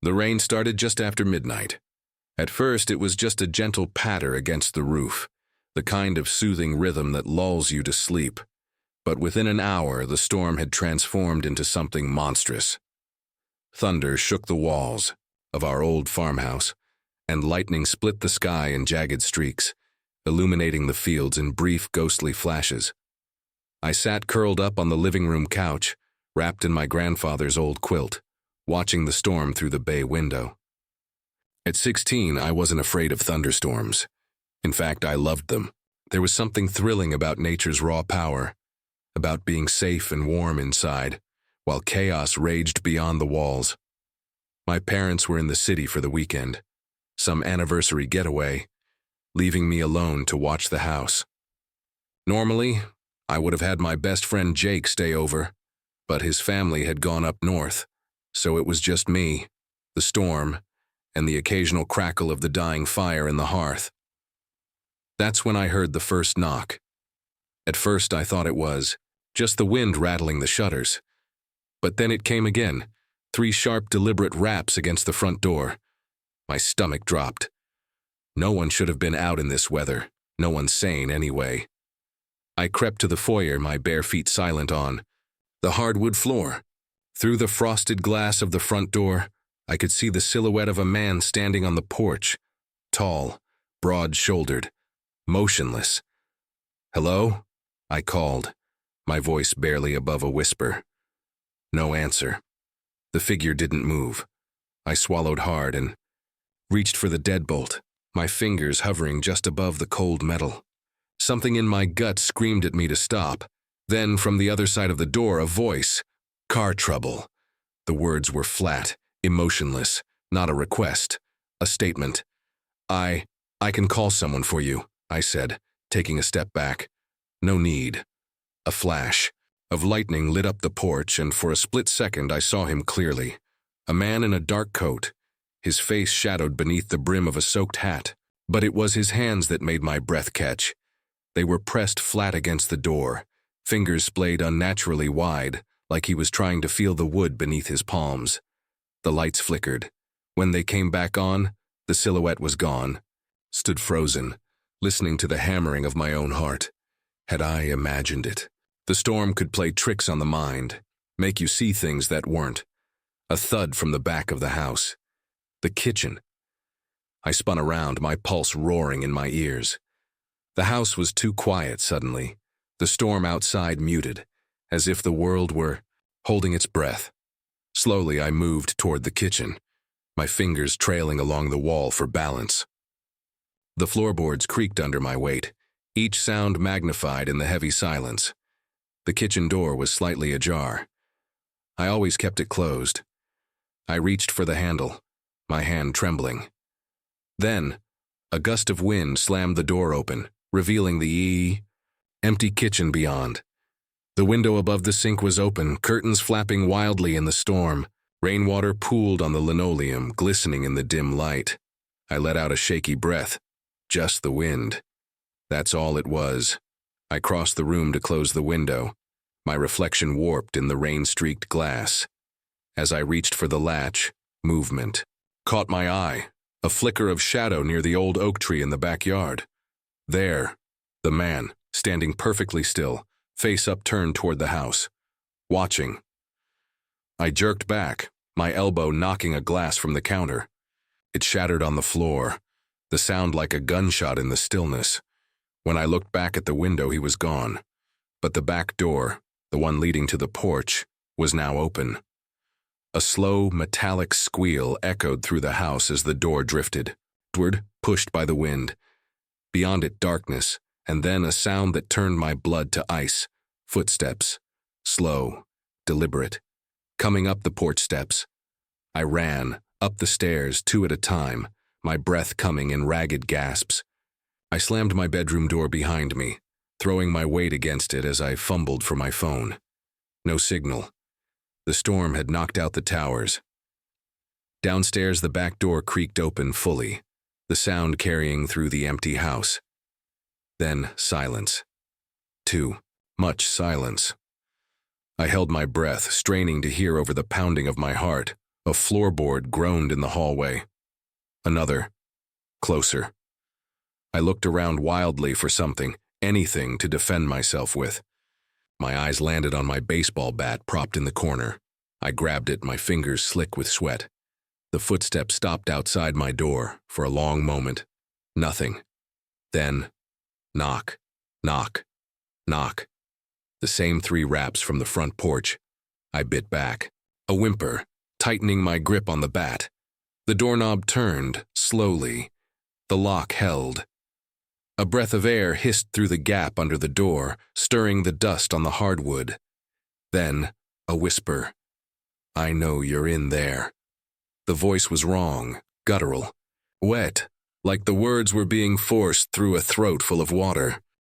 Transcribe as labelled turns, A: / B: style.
A: The rain started just after midnight. At first, it was just a gentle patter against the roof, the kind of soothing rhythm that lulls you to sleep. But within an hour, the storm had transformed into something monstrous. Thunder shook the walls of our old farmhouse, and lightning split the sky in jagged streaks, illuminating the fields in brief, ghostly flashes. I sat curled up on the living room couch, wrapped in my grandfather's old quilt, watching the storm through the bay window. At 16, I wasn't afraid of thunderstorms. In fact, I loved them. There was something thrilling about nature's raw power, about being safe and warm inside, while chaos raged beyond the walls. My parents were in the city for the weekend, some anniversary getaway, leaving me alone to watch the house. Normally, I would have had my best friend Jake stay over, but his family had gone up north, so it was just me, the storm, and the occasional crackle of the dying fire in the hearth. That's when I heard the first knock. At first I thought it was just the wind rattling the shutters. But then it came again, 3 sharp, deliberate raps against the front door. My stomach dropped. No one should have been out in this weather, no one sane anyway. I crept to the foyer, my bare feet silent on the hardwood floor. Through the frosted glass of the front door, I could see the silhouette of a man standing on the porch, tall, broad-shouldered, motionless. "Hello?" I called, my voice barely above a whisper. No answer. The figure didn't move. I swallowed hard and reached for the deadbolt, my fingers hovering just above the cold metal. Something in my gut screamed at me to stop. Then, from the other side of the door, a voice. "Car trouble." The words were flat, emotionless, not a request, a statement. I can call someone for you," I said, taking a step back. "No need." A flash of lightning lit up the porch, and for a split second I saw him clearly. A man in a dark coat, his face shadowed beneath the brim of a soaked hat. But it was his hands that made my breath catch. They were pressed flat against the door, fingers splayed unnaturally wide, like he was trying to feel the wood beneath his palms. The lights flickered. When they came back on, the silhouette was gone. Stood frozen, listening to the hammering of my own heart. Had I imagined it? The storm could play tricks on the mind, make you see things that weren't. A thud from the back of the house. The kitchen. I spun around, my pulse roaring in my ears. The house was too quiet suddenly, the storm outside muted, as if the world were holding its breath. Slowly I moved toward the kitchen, my fingers trailing along the wall for balance. The floorboards creaked under my weight, each sound magnified in the heavy silence. The kitchen door was slightly ajar. I always kept it closed. I reached for the handle, my hand trembling. Then, a gust of wind slammed the door open, revealing the empty kitchen beyond. The window above the sink was open, curtains flapping wildly in the storm. Rainwater pooled on the linoleum, glistening in the dim light. I let out a shaky breath. Just the wind. That's all it was. I crossed the room to close the window, my reflection warped in the rain-streaked glass. As I reached for the latch, movement caught my eye, a flicker of shadow near the old oak tree in the backyard. There, the man, standing perfectly still, face upturned toward the house, watching. I jerked back, my elbow knocking a glass from the counter. It shattered on the floor, the sound like a gunshot in the stillness. When I looked back at the window, he was gone. But the back door, the one leading to the porch, was now open. A slow, metallic squeal echoed through the house as the door drifted, upward, pushed by the wind. Beyond it, darkness, and then a sound that turned my blood to ice. Footsteps, slow, deliberate, coming up the porch steps. I ran, up the stairs, 2 at a time, my breath coming in ragged gasps. I slammed my bedroom door behind me, throwing my weight against it as I fumbled for my phone. No signal. The storm had knocked out the towers. Downstairs, the back door creaked open fully, the sound carrying through the empty house. Then silence. Too much silence. I held my breath, straining to hear over the pounding of my heart, A floorboard groaned in the hallway. Another. Closer. I looked around wildly for something, anything to defend myself with. My eyes landed on my baseball bat propped in the corner. I grabbed it, my fingers slick with sweat. The footsteps stopped outside my door for a long moment. Nothing. Then, knock, knock, knock. The same 3 raps from the front porch. I bit back. A whimper, tightening my grip on the bat. The doorknob turned, slowly. The lock held. A breath of air hissed through the gap under the door, stirring the dust on the hardwood. Then, a whisper. I know you're in there. The voice was wrong, guttural, wet, like the words were being forced through a throat full of water.